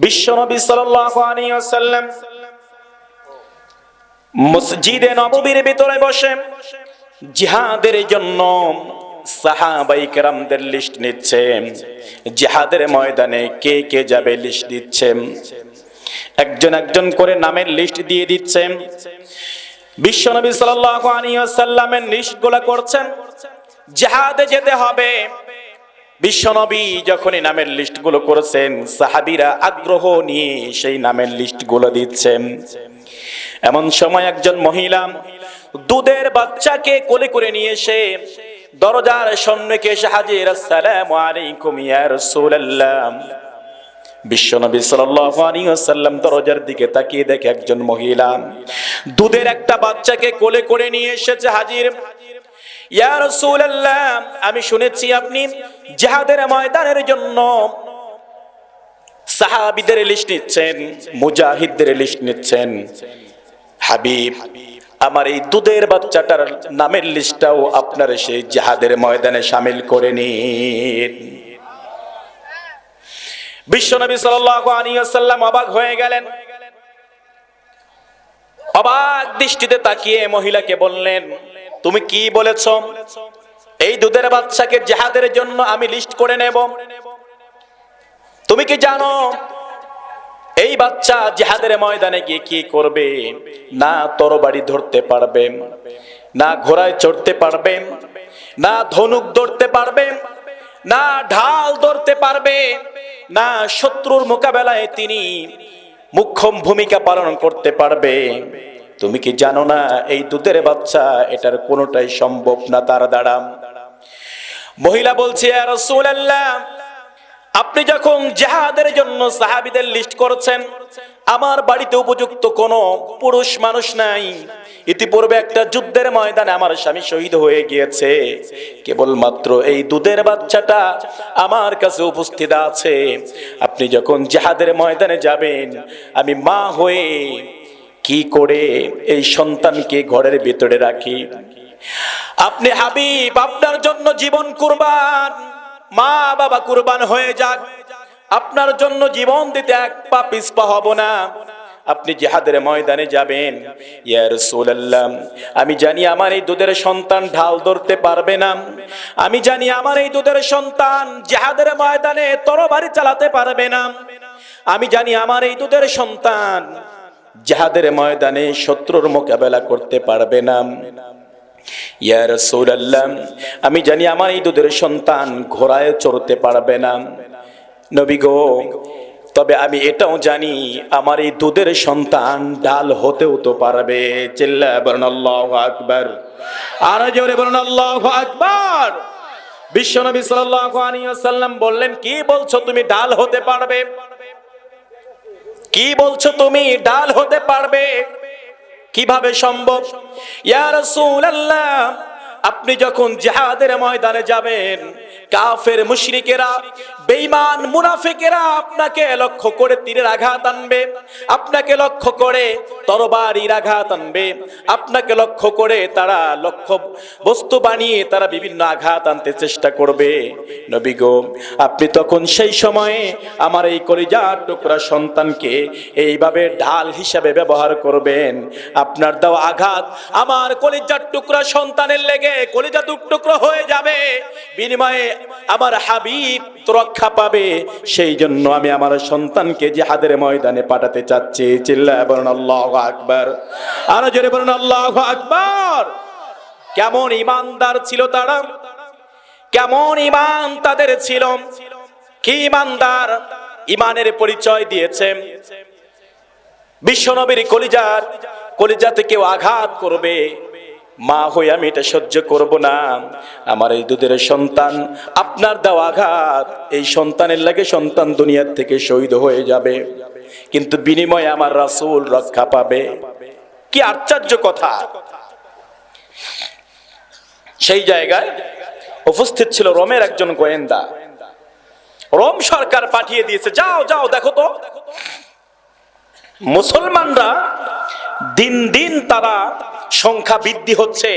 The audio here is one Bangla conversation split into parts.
বিশ্বনবী সাল্লাল্লাহু আলাইহি ওয়াসাল্লাম মসজিদে নববীর ভিতরে বসে জিহাদের জন্য সাহাবাই কেরামদের লিস্ট নিচ্ছেন। জিহাদের ময়দানে কে কে যাবে লিস্ট দিচ্ছেন, একজন একজন করে নামের লিস্ট দিয়ে দিচ্ছেন। বিশ্বনবী সাল্লাল্লাহু আলাইহি ওয়াসাল্লামের লিস্টগুলো করছেন। জিহাদে যেতে হবে। বিশ্বনবী যখনই নামের লিস্টগুলো করেছেন, সাহাবীরা আগ্রহ নিয়ে সেই নামের লিস্টগুলো দিচ্ছেন। এমন সময় একজন মহিলা দুধের বাচ্চাকে কোলে করে নিয়ে এসে দরজার সম্মুখে এসে হাজির। আসসালামু আলাইকুম ইয়া রাসূলুল্লাহ। বিশ্বনবী সাল্লাল্লাহু আলাইহি ওয়াসাল্লাম দরজার দিকে তাকিয়ে দেখে একজন মহিলা দুধের একটা বাচ্চাকে কোলে করে নিয়ে এসেছে হাজির। ইয়া রাসূলুল্লাহ, আমি শুনেছি আপনি জিহাদের ময়দানের জন্য সাহাবীদের লিস্ট নিচ্ছেন, মুজাহিদদের লিস্ট নিচ্ছেন। হাবিব, আমার এই দুধের বাচ্চাটার নামের লিস্টটাও আপনার সেই জিহাদের ময়দানে শামিল করে নিন। বিশ্বনবী সাল্লাল্লাহু আলাইহি ওয়াসাল্লাম অবাক হয়ে গেলেন। অবাক দৃষ্টিতে তাকিয়ে মহিলাকে বললেন, তুমি কি বলেছো? এই দুধের বাচ্চাকে জিহাদের জন্য আমি লিস্ট করে নেব। তুমি কি জানো এই বাচ্চা জিহাদের ময়দানে গিয়ে কি করবে? না তরবারি ধরতে পারবে, না ঘোড়ায় চড়তে পারবে, না ধনুক ধরতে পারবে, না ঢাল ধরতে পারবে, না শত্রুর মোকাবেলায় তিনি মুখ্য ভূমিকা পালন করতে পারবে। তুমি কি জানো না এই দুধের বাচ্চা এটার কোনোটাই সম্ভব না তার দ্বারা। মহিলা বলছে, ইয়া রাসূলুল্লাহ, আপনি যখন জিহাদের জন্য সাহাবীদের লিস্ট করেছেন, আমার বাড়িতে উপযুক্ত কোনো পুরুষ মানুষ নাই। ইতিপূর্বে একটা যুদ্ধের ময়দানে আমার স্বামী শহীদ হয়ে গিয়েছে। কেবলমাত্র এই দুধের বাচ্চাটা আমার কাছে উপস্থিত আছে। আপনি যখন জিহাদের ময়দানে যাবেন, আমি মা হয়ে কি করে এই সন্তানকে ঘরের ভিতরে রাখি? আপনি হাবিব, আপনার জন্য জীবন কুরবান, মা বাবা কুরবান হয়ে যাক, আপনার জন্য জীবন দিতে এক পা পিছপা হব না। আপনি জিহাদের ময়দানে যাবেন। ইয়া রাসূলুল্লাহ, আমি জানি আমার এই দুধের সন্তান ঢাল ধরতে পারবে না। আমি জানি আমার এই দুধের সন্তান জিহাদের ময়দানে তরবারি চালাতে পারবে না। আমি জানি আমার এই দুধের সন্তান জিহাদের ময়দানে শত্রুর মোকাবেলা করতে পারবে না। ইয়া রাসূলুল্লাহ, আমি জানি আমার এই দুধের সন্তান ঘোড়ায় চড়তে পারবে না। নবী গো, তবে আমি এটাও জানি আমার এই দুধের সন্তান ঢাল হতেও তো পারবে। চিল্লায়ে বলুন আল্লাহু আকবার। আর জোরে বলুন আল্লাহু আকবার। বিশ্বনবী সাল্লাল্লাহু আলাইহি ওয়াসাল্লাম বললেন, কি বলছো তুমি ঢাল হতে পারবে? কি বলছো তুমি ঢাল হতে পারবে? কিভাবে সম্ভব? ইয়া রাসূলুল্লাহ, আপনি যখন জিহাদের ময়দানে যাবেন, কাফের মুশরিকেরা, বেঈমান মুনাফিকেরা আপনাকে লক্ষ্য করে তীরের আঘাত আনবে, আপনাকে লক্ষ্য করে তরবারির আঘাত আনবে, আপনাকে লক্ষ্য করে তারা লক্ষ্য বস্তু বানিয়ে তারা বিভিন্ন আঘাত আনতে চেষ্টা করবে। নবী গো, আপনি তখন সেই সময়ে আমার এই কলিজার টুকরা সন্তানকে এইভাবে ঢাল হিসাবে ব্যবহার করবেন। আপনার দেওয়া আঘাত আমার কলিজার টুকরা সন্তানের লেগে কলিজা টুকরো হয়ে যাবে, বিনিময়ে আমার হাবিব রক্ষা পাবে। সেই জন্য আমি আমার সন্তানকে জিহাদের ময়দানে পাঠাতে চাচ্ছি। চিল্লায়ে বলুন আল্লাহু আকবার। আর জোরে বলুন আল্লাহু আকবার। কেমন ঈমানদার ছিল তারা, কেমন ঈমান তাদের ছিল, কি ঈমানদার, ঈমানের পরিচয় দিয়েছে। বিশ্বনবীর কলিজাতে কেউ আঘাত করবে, মা হয়ে আমি এটা সহ্য করব না। আমার এই দুধের সন্তান, আপনার দেওয়া আঘাত, এই সন্তানের লাগে সন্তান দুনিয়ার থেকে শহীদ হয়ে যাবে, কিন্তু বিনিময়ে আমার রাসূল রক্ষা পাবে। কি আশ্চর্য কথা! সেই জায়গায় উপস্থিত ছিল রোমের একজন গোয়েন্দা। রোম সরকার পাঠিয়ে দিয়েছে, যাও যাও দেখো তো মুসলমানরা দিন দিন তারা সংখ্যা বৃদ্ধি হচ্ছে,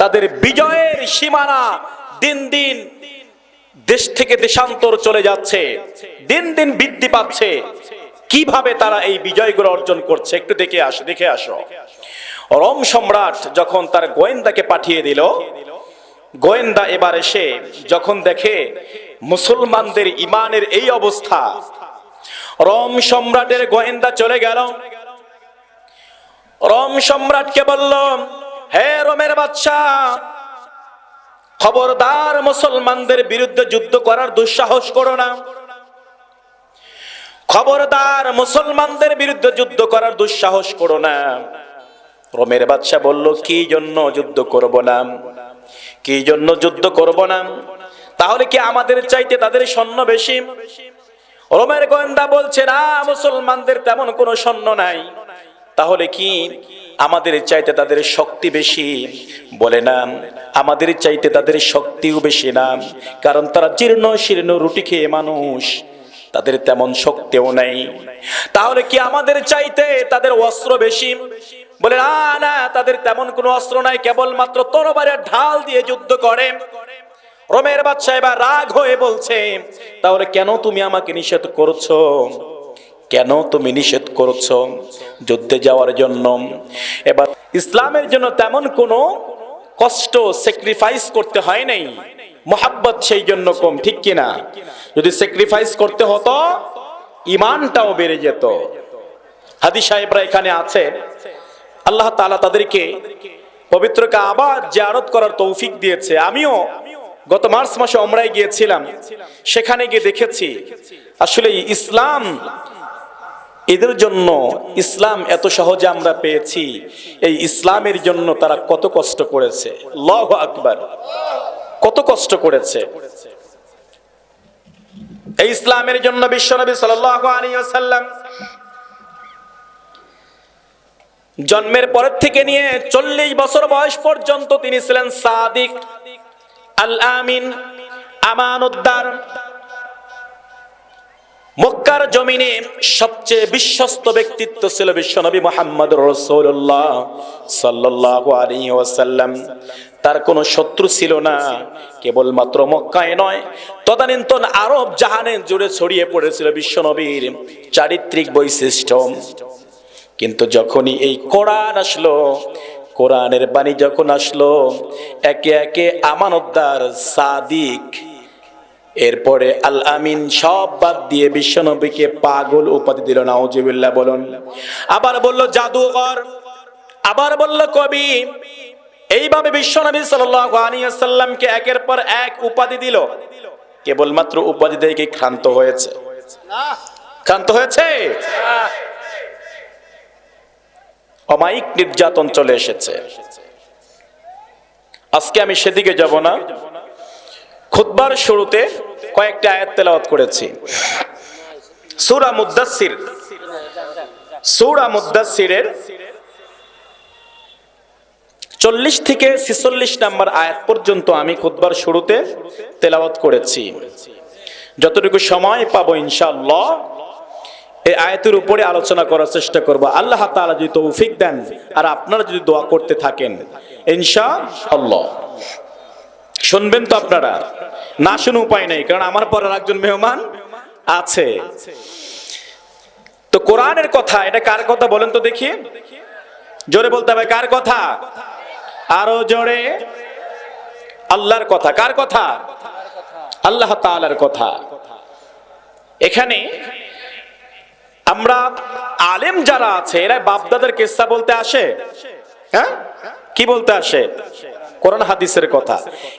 তাদের বিজয়ের সীমানা দিন দিন দেশ থেকে দেশান্তর চলে যাচ্ছে, দিন দিন বৃদ্ধি পাচ্ছে। কিভাবে তারা এই বিজয়গুলো অর্জন করছে একটু দেখে আসো। রোম সম্রাট যখন তার গোয়েন্দাকে পাঠিয়ে দিল, গোয়েন্দা এবার এসে যখন দেখে মুসলমানদের ইমানের এই অবস্থা, রোম সম্রাটের গোয়েন্দা চলে গেল, রোম সম্রাটকে বলল, হে রোমের বাদশা, খবরদার মুসলমানদের বিরুদ্ধে যুদ্ধ করার দুঃসাহস করো না, খবরদার মুসলমানদের বিরুদ্ধে যুদ্ধ করার দুঃসাহস করো না। রোমের বাদশা বলল, কি জন্য যুদ্ধ করব না, কি জন্য যুদ্ধ করব না? তাহলে কি আমাদের চাইতে তাদের সৈন্য বেশি? রোমের গোয়েন্দা বলছে, না, মুসলমানদের তেমন কোনো সৈন্য নাই। তাহলে কি আমাদের চাইতে তাদের শক্তি বেশি? বলে না, আমাদের চাইতে তাদের শক্তিও বেশি না, কারণ তারা জীর্ণ শীর্ণ রুটি খেয়ে মানুষ, তাদের তেমন শক্তিও নাই। তাহলে কি আমাদের চাইতে তাদের অস্ত্র বেশি? বলে না, না, তাদের তেমন কোনো অস্ত্র নাই, কেবলমাত্র তরবারের ঢাল দিয়ে যুদ্ধ করে। রোমের বাদশা এবার রাগ হয়ে বলছে, তাহলে কেন তুমি আমাকে নিষেধ করছো? কেন তুমি নিষেধ করছো যুদ্ধে যাওয়ার জন্য? এবার ইসলামের জন্য তেমন কোনো কষ্ট স্যাক্রিফাইস করতে হয় নাই, মোহাব্বত সেই জন্য কম, ঠিক কিনা? যদি স্যাক্রিফাইস করতে হতো ঈমানটাও বেড়ে যেত। হাদি সাহেবরা এখানে আছে, আল্লাহ তাআলা তাদেরকে পবিত্র কাবা জিয়ারত করার তৌফিক দিয়েছে। আমিও গত মার্চ মাসে উমরায় গিয়েছিলাম, সেখানে গিয়ে দেখেছি আসলে ইসলাম এদের জন্য, ইসলাম এত সহজে আমরা পেয়েছি, এই ইসলামের জন্য তারা কত কষ্ট করেছে। আল্লাহু আকবার, কত কষ্ট করেছে এই ইসলামের জন্য। বিশ্বনবী সাল্লাল্লাহু আলাইহি ওয়াসাল্লাম জন্মের পর থেকে নিয়ে 40 বছর বয়স পর্যন্ত তিনি ছিলেন সাদিক, আল আমিন, আমানতদার। মক্কার জমিনে সবচেয়ে বিশ্বস্ত ব্যক্তিত্ব ছিল বিশ্বনবী মুহাম্মদুর রাসূলুল্লাহ সাল্লাল্লাহু আলাইহি ওয়াসাল্লাম। তার কোনো শত্রু ছিল না, কেবলমাত্র মক্কায় নয়, তদানীন্তন আরব জাহানে জুড়ে ছড়িয়ে পড়েছিল বিশ্বনবীর চারিত্রিক বৈশিষ্ট্য। কিন্তু যখনই এই কোরআন আসলো, কোরআনের বাণী যখন আসলো, একে একে আমানতদার, সাদিক, এরপরে আল আমিন সব বাদ দিয়ে বিশ্বনবীকে পাগল উপাধি দিল। নাউজুবিল্লাহ বলুন। আবার বলল জাদুকর, আবার বলল কবি। এইভাবে বিশ্বনবী সাল্লাল্লাহু আলাইহি ওয়াসাল্লামকে একের পর এক উপাধি দিল। কেবলমাত্র উপাধি দিয়ে কি ক্ষান্ত হয়েছে? ক্ষান্ত হয়েছে? অমায়িক নির্যাতন চলে এসেছে। আজকে আমি সেদিকে যাব না। খুতবার শুরুতে কয়েকটা আয়াত তেলাওয়াত করেছি। সূরা মুদ্দাসসির, সূরা মুদ্দাসসিরের 40 থেকে 46 নম্বর আয়াত পর্যন্ত আমি খুতবার শুরুতে তেলাওয়াত করেছি। যতটুকু সময় পাবো ইনশাআল্লাহ এই আয়াতের উপরে আলোচনা করার চেষ্টা করব। আল্লাহ তাআলা যদি তৌফিক দেন আর আপনারা যদি দোয়া করতে থাকেন ইনশাআল্লাহ। শুনবেন তো আপনারা? না শুনে উপায় নেই, কারণ আমার পরে একজন মেহমান আছে। তো কোরআনের কথা, এটা কার কথা বলেন তো দেখি? জোরে বলতে হবে, কার কথা? আরো জোরে। আল্লাহর কথা। কার কথা? আল্লাহ তাআলার কথা। এখানে আমরা আলেম যারা আছে এরা বাপদাদার কিস্সা বলতে আসে। হ্যাঁ, কি বলতে আসে? কোরআন হাদিসের কথা।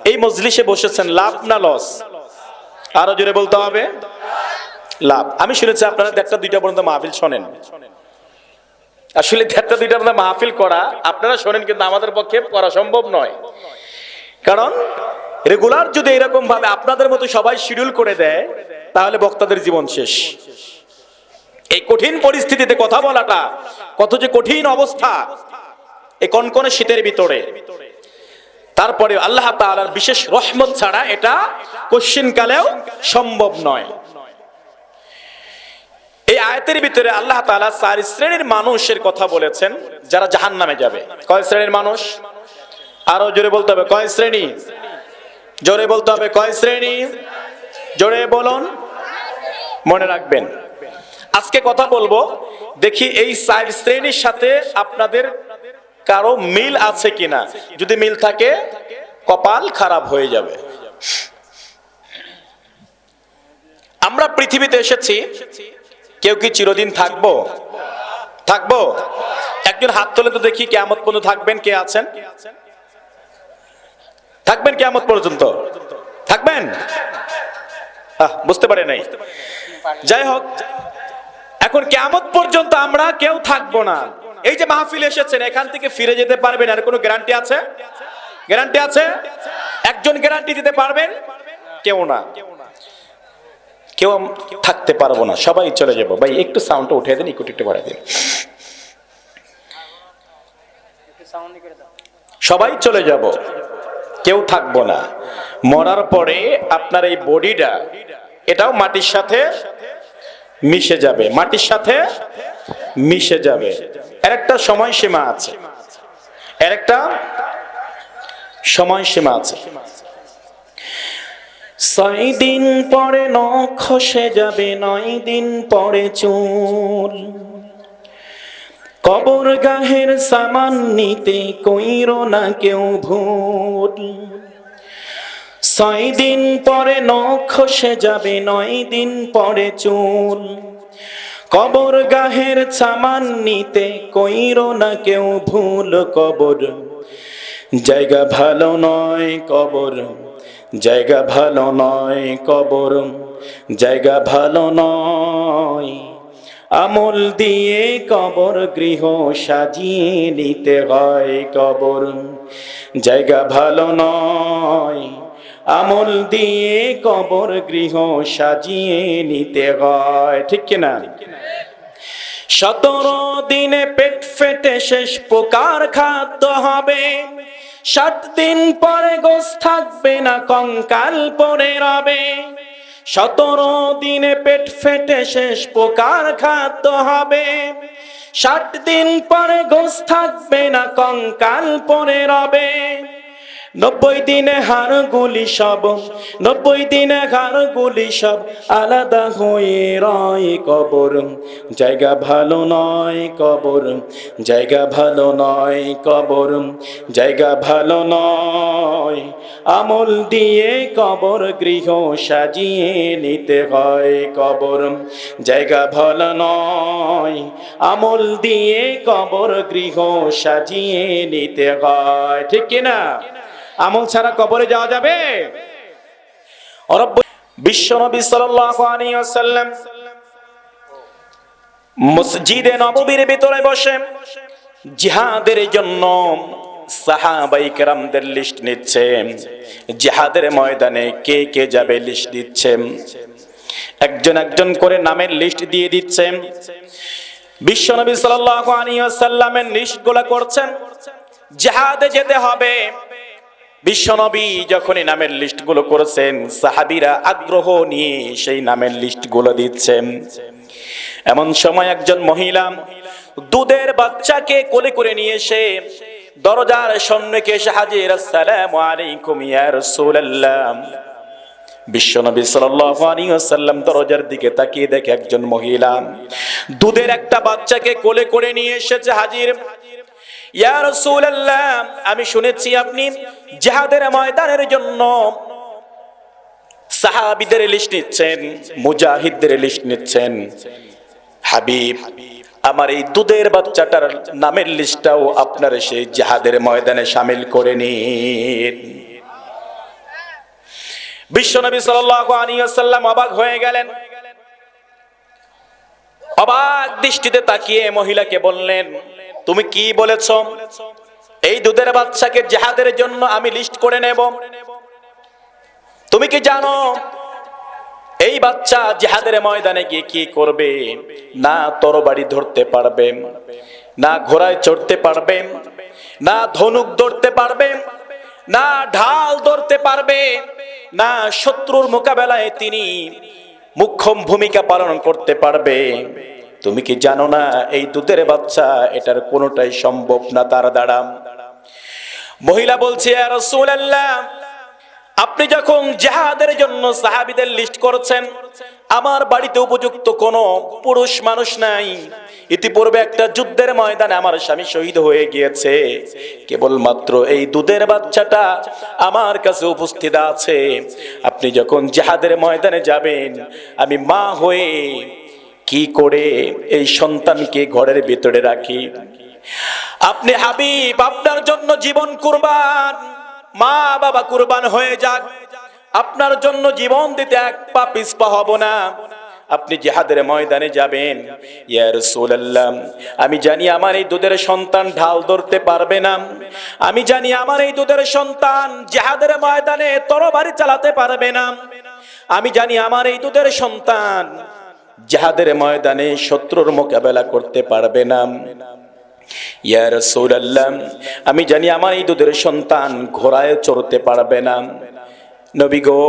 এই মজলিসে বসেছেন, লাভ না লস? আরো জোরে বলতে হবে, লাভ। আমি শুনেছি আপনারা 1টা 2টা পর্যন্ত মাহফিল শোনেন। আসলে 1টা 2টা পর্যন্ত মাহফিল করা আপনারা শোনেন, কিন্তু আমাদের পক্ষে করা সম্ভব নয়। কারণ রেগুলার যদি এরকম ভাবে আপনাদের মতো সবাই শিডিউল করে দেয়, তাহলে বক্তাদের জীবন শেষ। এই কঠিন পরিস্থিতিতে কথা বলাটা কত যে কঠিন অবস্থা, এই কনকনে শীতের ভিতরে। তারপরে আল্লাহ তাআলার বিশেষ রহমত ছাড়া এটা কোশ্চিন কালেও সম্ভব নয়। এই আয়াতের ভিতরে আল্লাহ তাআলা 4 শ্রেণীর মানুষের কথা বলেছেন যারা জাহান্নামে যাবে। কয় শ্রেণীর মানুষ? আরো জোরে বলতে হবে, কয় শ্রেণী? জোরে বলতে হবে, কয় শ্রেণী? জোরে বলুন, মনে রাখবেন। আজকে কথা বলবো, দেখি এই 4 শ্রেণীর সাথে আপনাদের কারো মিল আছে কিনা। যদি মিল থাকে কপাল খারাপ হয়ে যাবে। আমরা পৃথিবীতে এসেছি, কেউ কি চিরদিন থাকবো? থাকবো? একজন হাত তোলে তো দেখি, কিয়ামত পর্যন্ত থাকবেন? কে আছেন? থাকবেন কিয়ামত পর্যন্ত? থাকবেন? বুঝতে পারে নাই। যাই হোক, এখন কিয়ামত পর্যন্ত আমরা কেউ থাকবো না। এই যে মাহফিল এসেছেন, এখান থেকে ফিরে যেতে পারবেন, আর কোনো গ্যারান্টি আছে? গ্যারান্টি আছে? একজন গ্যারান্টি দিতে পারবেন? কেউ না। কেউ থাকতে পারবো না, সবাই চলে যাবো। ভাই একটু সাউন্ডটা উঠিয়ে দিন, একটু বাড়াই দিন। সবাই চলে যাব, কেউ থাকবো না। মরার পরে আপনার এই বডিটা, এটাও মাটির সাথে মিশে যাবে, মাটির সাথে মিশে যাবে। এর একটা সময়সীমা আছে, এর একটা সময়সীমা আছে। 6 দিন পরে নখ খসে যাবে, 9 দিন পরে চুল। কবর গাহের সামান নিতে কইরো না কেউ ভুল। 6 দিন পরে নখ খসে যাবে, 9 দিন পরে চুল। কবর গাহের সামান নিতে কইরো না কেউ ভুল। কবর জায়গা ভালো নয়, কবর জায়গা ভালো নয়, কবর জায়গা ভালো নয়। আমল দিয়ে কবর গৃহ সাজিয়ে নিতে হয়, কবর জায়গা ভালো নয়। আমল দিয়ে কবর গৃহ সাজিয়ে নিতে হয়, ঠিক কিনা? 17 দিনে পেট ফেটে শেষ প্রকার খাদ্য হবে। 7 দিন পরে গোশ থাকবে না, কঙ্কাল পড়ে রবে। 17 দিনে পেট ফেটে শেষ প্রকার খাদ্য হবে। 7 দিন পরে গোশ থাকবে না, কঙ্কাল পড়ে রবে। 90 দিনে হাড়গুলি সব, 90 দিনে হাড়গুলি সব আলাদা হয়ে রয়। কবর জায়গা ভালো নয়, কবর জায়গা ভালো নয়, কবর জায়গা ভালো নয়। আমল দিয়ে কবর গৃহ সাজিয়ে নিতে হয়, কবর জায়গা ভালো নয়। আমল দিয়ে কবর গৃহ সাজিয়ে নিতে হয়, ঠিক কিনা? আমল ছাড়া কবরে যাওয়া যাবে? বিশ্বনবী সাল্লাল্লাহু আলাইহি ওয়াসাল্লাম মসজিদে নববীর ভিতরে বসে জিহাদের জন্য সাহাবায়ে কেরামদের লিস্ট নিচ্ছেন। জিহাদের ময়দানে কে কে যাবে লিস্ট দিচ্ছেন, একজন একজন করে নামের লিস্ট দিয়ে দিচ্ছেন। বিশ্বনবী সাল্লাল্লাহু আলাইহি ওয়াসাল্লামের লিস্টগুলো করছেন। জিহাদে যেতে হবে। বিশ্বনবী যখনই নামের লিস্টগুলো করেছেন, সাহাবীরা আগ্রহ নিয়ে সেই নামের লিস্টগুলো দিচ্ছেন। এমন সময় একজন মহিলা দুধের বাচ্চাকে কোলে করে নিয়ে এসে দরজার সম্মুখে এসে হাজির। আসসালামু আলাইকুম ইয়া রাসূলুল্লাহ। বিশ্বনবী সাল্লাল্লাহু আলাইহি ওয়াসাল্লাম দরজার দিকে তাকিয়ে দেখে একজন মহিলা দুধের একটা বাচ্চাকে কোলে করে নিয়ে এসেছে হাজির। ইয়া রাসূলুল্লাহ, আমি শুনেছি আপনি জিহাদের ময়দানের জন্য সাহাবীদের লিস্ট নিচ্ছেন, মুজাহিদদের লিস্ট নিচ্ছেন। হাবিব, আমার এই দুধের বাচ্চাটার নামের লিস্টটাও আপনার সেই জিহাদের ময়দানে শামিল করে নিন। বিশ্বনবী সাল্লাল্লাহু আলাইহি ওয়াসাল্লাম অবাক হয়ে গেলেন। অবাক দৃষ্টিতে তাকিয়ে মহিলাকে বললেন, তুমি কি বলেছ? এই দুধের বাচ্চাকে জিহাদের জন্য আমি লিস্ট করে নেব। তুমি কি জানো এই বাচ্চা জিহাদের ময়দানে গিয়ে কি করবে? না তরবারি ধরতে পারবে, না ঘোড়ায় চড়তে পারবে, না ধনুক ধরতে পারবে, না ঢাল ধরতে পারবে, না শত্রুর মোকাবেলায় তিনি মুখ্যম ভূমিকা পালন করতে পারবে। তুমি কি জানো না এই দুধের বাচ্চা এটার কোনোটাই সম্ভব না তার দ্বারা। মহিলা বলছে, ইয়া রাসূলুল্লাহ, আপনি যখন জিহাদের জন্য সাহাবীদের লিস্ট করছেন, আমার বাড়িতে উপযুক্ত কোনো পুরুষ মানুষ নাই, ইতিপূর্বে একটা যুদ্ধের ময়দানে আমার স্বামী শহীদ হয়ে গিয়েছে, কেবলমাত্র এই দুধের বাচ্চাটা আমার কাছে উপস্থিত আছে। আপনি যখন জিহাদের ময়দানে যাবেন, আমি মা হয়ে কি করে এই সন্তানকে ঘরের ভিতরে রাখি? আপনি হাবিব, আপনার জন্য জীবন কুরবান, মা বাবা কুরবান হয়ে যাক, আপনার জন্য জীবন দিতে এক পা পিছপা হব না। আপনি জিহাদের ময়দানে যাবেন। ইয়া রাসূলুল্লাহ, আমি জানি আমার এই দুধের সন্তান ঢাল ধরতে পারবে না, আমি জানি আমার এই দুধের সন্তান জিহাদের ময়দানে তরবারি চালাতে পারবে না, আমি জানি আমার এই দুধের সন্তান জিহাদের ময়দানে শত্রুর মোকাবেলা করতে পারবে না। ইয়া রাসূলুল্লাহ, আমি জানি আমার এই দুধের সন্তান ঘোড়ায় চড়তে পারবে না। নবী গো,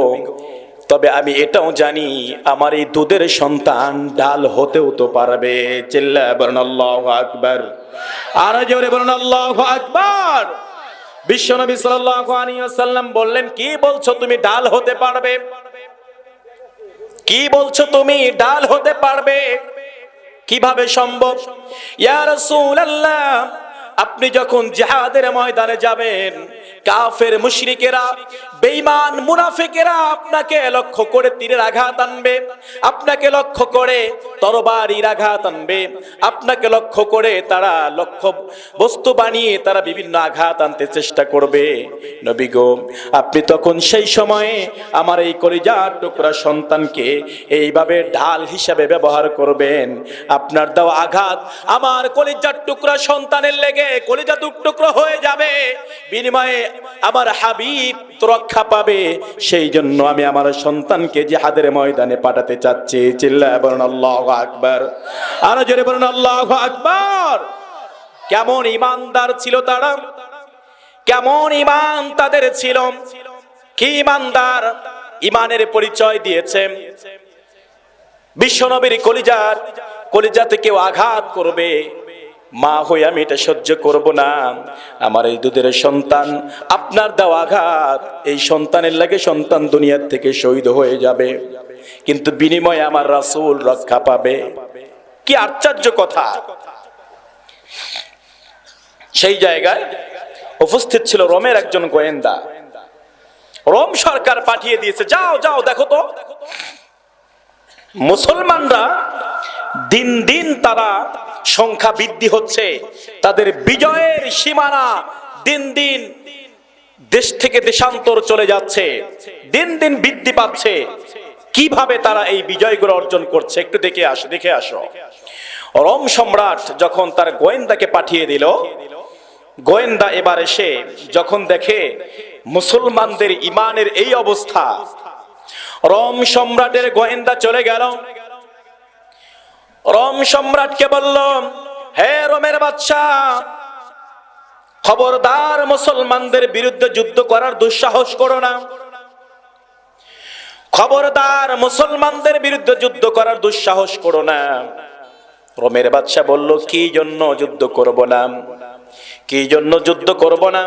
তবে আমি এটাও জানি আমার এই দুধের সন্তান ডাল হতেও তো পারবে। চিল্লায়ে বলুন আল্লাহু আকবার, আর জোরে বলুন আল্লাহু আকবার। বিশ্বনবী সাল্লাল্লাহু আলাইহি ওয়াসাল্লাম বললেন, কি বলছো তুমি ডাল হতে পারবে? কি বলছো তুমি ডাল হতে পারবে? কিভাবে সম্ভব? ইয়া রাসূলুল্লাহ, আপনি যখন জিহাদের ময়দানে যাবেন, কাফের মুশরিকেরা, বেঈমান মুনাফিকেরা আপনাকে লক্ষ্য করে তীরের আঘাত আনবে, আপনাকে লক্ষ্য করে তরবারির আঘাত আনবে, আপনাকে লক্ষ্য করে তারা লক্ষ্য বস্তু বানিয়ে তারা বিভিন্ন আঘাত আনতে চেষ্টা করবে। নবী গো, আপনি তখন সেই সময়ে আমার এই কলিজার টুকরা সন্তানকে এইভাবে ঢাল হিসাবে ব্যবহার করবেন। আপনার দেওয়া আঘাত আমার কলিজার টুকরা সন্তানের লেগে কলিজা টুকরো হয়ে যাবে, বিনিময়ে আমার হাবিব রক্ষা পাবে। সেই জন্য আমি আমার সন্তানকে জিহাদের ময়দানে পাঠাতে চাচ্ছি। চিল্লায়ে বলুন আল্লাহু আকবার, আর জোরে বলুন আল্লাহু আকবার। কেমন ঈমানদার ছিল তারা, কেমন ঈমান তাদের ছিল, কি ঈমানদার, ঈমানের পরিচয় দিয়েছে। বিশ্বনবীর কলিজাতে কেউ আঘাত করবে, মা হয়ে আমি এটা সহ্য করব না। আমার এই দুধের সন্তান, আপনার দেওয়া আঘাত, এই সন্তানের লাগে সন্তান দুনিয়ার থেকে শহীদ হয়ে যাবে, কিন্তু বিনিময়ে আমার রাসূল রক্ষা পাবে। কি আশ্চর্য কথা! সেই জায়গায় উপস্থিত ছিল রোমের একজন গোয়েন্দা। রোম সরকার পাঠিয়ে দিয়েছে, যাও যাও দেখো তো মুসলমানরা দিন দিন তারা সংখ্যা বৃদ্ধি হচ্ছে, তাদের বিজয়ের সীমানা দিন দিন দেশ থেকে দেশান্তর চলে যাচ্ছে, দিন দিন বৃদ্ধি পাচ্ছে। কিভাবে তারা এই বিজয়গুলো অর্জন করছে একটু দেখে আসো। রোম সম্রাট যখন তার গোয়েন্দাকে পাঠিয়ে দিল, গোয়েন্দা এবার এসে যখন দেখে মুসলমানদের ঈমানের এই অবস্থা, রোম সম্রাটের গোয়েন্দা চলে গেল, রোম সম্রাটকে বলল, হে রোমের বাদশা, খবরদার মুসলমানদের বিরুদ্ধে যুদ্ধ করার দুঃসাহস করো না, খবরদার মুসলমানদের বিরুদ্ধে যুদ্ধ করার দুঃসাহস করো না। রোমের বাদশা বলল, কি জন্য যুদ্ধ করব না, কি জন্য যুদ্ধ করব না?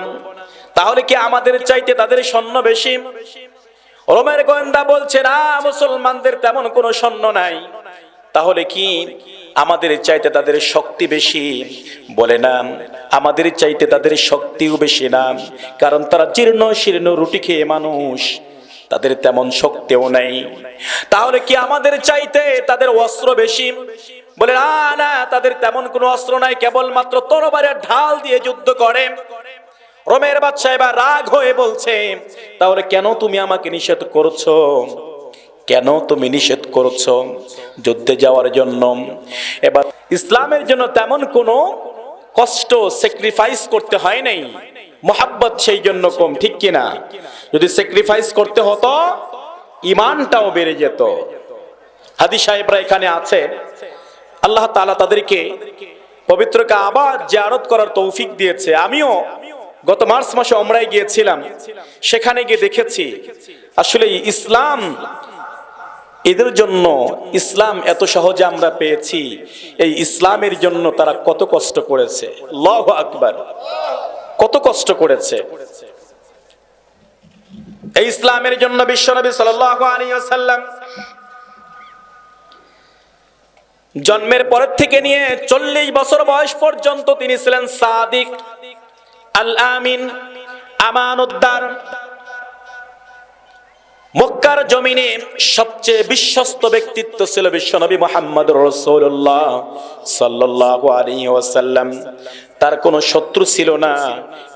তাহলে কি আমাদের চাইতে তাদের সৈন্য বেশি? রোমের গোয়েন্দা বলছে, না, মুসলমানদের তেমন কোনো সৈন্য নাই। তাহলে কি আমাদের চাইতে তাদের শক্তি বেশি? বলে না, আমাদের চাইতে তাদের শক্তিও বেশি না, কারণ তারা জীর্ণ শীর্ণ রুটি খেয়ে মানুষ, তাদের তেমন শক্তিও নাই। তাহলে কি আমাদের চাইতে তাদের অস্ত্র বেশি? বলে না, না, তাদের তেমন কোনো অস্ত্র নাই, কেবলমাত্র তরবারের ঢাল দিয়ে যুদ্ধ করে। রোমের বাদশা এবার রাগ হয়ে বলছে, তাহলে কেন তুমি আমাকে নিষেধ করছো? কেন তুমি নিষেধ করছো যুদ্ধে যাওয়ার জন্য? এবার ইসলামের জন্য তেমন কোনো কষ্ট স্যাক্রিফাইস করতে হয় নাই, মোহাব্বত সেই জন্য কম, ঠিক কিনা? যদি স্যাক্রিফাইস করতে হতো ঈমানটাও বেড়ে যেত। হাদি সাহেবরা এখানে আছে, আল্লাহ তাআলা তাদেরকে পবিত্র কাবা জিয়ারত করার তৌফিক দিয়েছে। আমিও গত মার্চ মাসে উমরায় গিয়েছিলাম, সেখানে গিয়ে দেখেছি আসলে ইসলাম এদের জন্য, ইসলাম এত সহজে আমরা পেয়েছি, এই ইসলামের জন্য তারা কত কষ্ট করেছে। আল্লাহু আকবার, কত কষ্ট করেছে এই ইসলামের জন্য। বিশ্বনবী সাল্লাল্লাহু আলাইহি ওয়াসাল্লাম জন্মের পর থেকে নিয়ে 40 বছর বয়স পর্যন্ত তিনি ছিলেন সাদিক আল আমিন, আমানতদার। মক্কার জমিনে সবচেয়ে বিশ্বস্ত ব্যক্তিত্ব ছিল বিশ্বনবী মুহাম্মদুর রাসূলুল্লাহ সাল্লাল্লাহু আলাইহি ওয়াসাল্লাম। তার কোনো শত্রু ছিল না,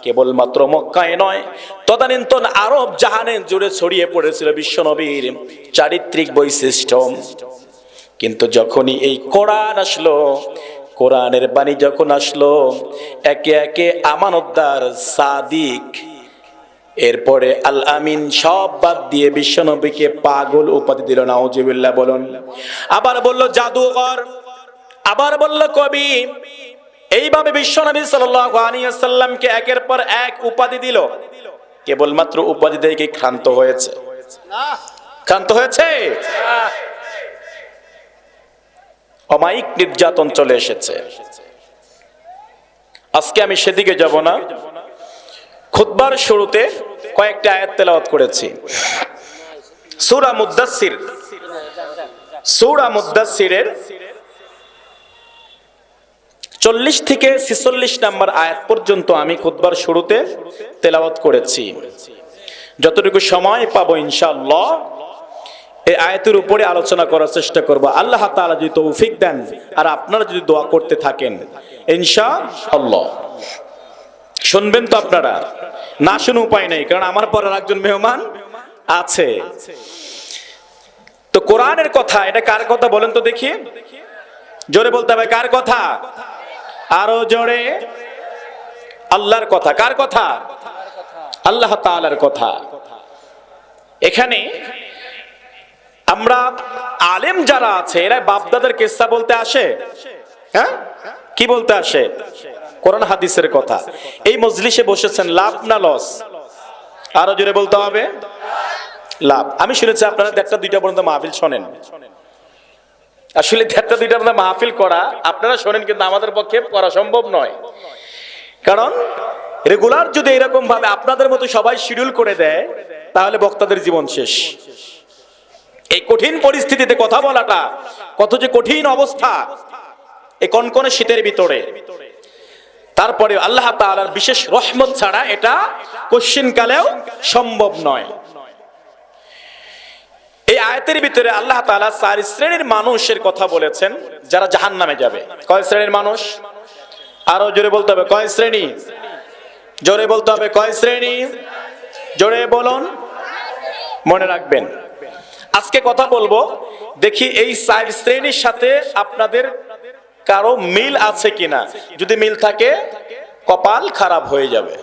কেবলমাত্র মক্কায় নয়, তদানীন্তন আরব জাহানে জুড়ে ছড়িয়ে পড়েছিল বিশ্বনবীর চারিত্রিক বৈশিষ্ট্য। কিন্তু যখনই এই কোরআন আসলো, কোরআনের বাণী যখন আসলো, একে একে আমানতদার, সাদিক, এরপরে আল আমিন সব বাদ দিয়ে বিশ্বনবীকে পাগল উপাধি দিল। নাউজুবিল্লাহ বলুন। আবার বলল জাদুকর, আবার বলল কবি। এইভাবে বিশ্বনবী সাল্লাল্লাহু আলাইহি ওয়াসাল্লামকে একের পর এক উপাধি দিল। কেবলমাত্র উপাধি দিয়ে কি ক্ষান্ত হয়েছে? ক্ষান্ত হয়েছে? অমায়িক নির্যাতন চলে এসেছে। আজকে আমি সেদিকে যাব না। খুতবার শুরুতে কয়েকটা আয়াত তেলাওয়াত করেছি। সূরা মুদ্দাসসির, সূরা মুদ্দাসসিরের 40 থেকে 46 নম্বর আয়াত পর্যন্ত আমি খুতবার শুরুতে তেলাওয়াত করেছি। যতটুকু সময় পাবো ইনশাআল্লাহ এই আয়াতের উপরে আলোচনা করার চেষ্টা করব। আল্লাহ তাআলা যদি তৌফিক দেন আর আপনারা যদি দোয়া করতে থাকেন ইনশাআল্লাহ। শুনবেন তো আপনারা? না শুনে উপায় নেই, কারণ আমার পর একজন মেহমান আছে। তো কোরআনের কথা, এটা কার কথা বলেন তো দেখি? জোরে বলতে হবে। কার কথা? আরো জোরে। আল্লাহর কথা। কার কথা? আল্লাহ তাআলার কথা। এখানে আমরা আলেম যারা আছে এরা বাপদাদের কিসসা বলতে আসে। হ্যাঁ, কি বলতে আসে? কোরআন হাদিসের কথা। এই মজলিসে বসেছেন, লাভ না লস? আরো জোরে বলতে হবে। লাভ। আমি শুনেছি আপনারা 1টা-2টা পর্যন্ত মাহফিল শোনেন। আসলে 1টা-2টা পর্যন্ত মাহফিল করা আপনারা শোনেন, কিন্তু আমাদের পক্ষে করা সম্ভব নয়। কারণ রেগুলার যদি এরকম ভাবে আপনাদের মতো সবাই শিডিউল করে দেয়, তাহলে বক্তাদের জীবন শেষ। এই কঠিন পরিস্থিতিতে কথা বলাটা কত যে কঠিন অবস্থা, এই কনকনে শীতের ভিতরে। তারপরে আল্লাহ তাআলার বিশেষ রহমত ছাড়া এটা কোশ্চিন কালেও সম্ভব নয়। এই আয়াতের ভিতরে আল্লাহ তাআলা 4 শ্রেণীর মানুষের কথা বলেছেন যারা জাহান্নামে যাবে। কয় শ্রেণীর মানুষ? আরো জোরে বলতে হবে। কয় শ্রেণী? জোরে বলতে হবে। কয় শ্রেণী? জোরে বলুন, মনে রাখবেন। আজকে কথা বলবো, দেখি এই 4 শ্রেণীর সাথে আপনাদের কারো মিল আছে কিনা। যদি মিল থাকে কপাল খারাপ হয়ে যাবে।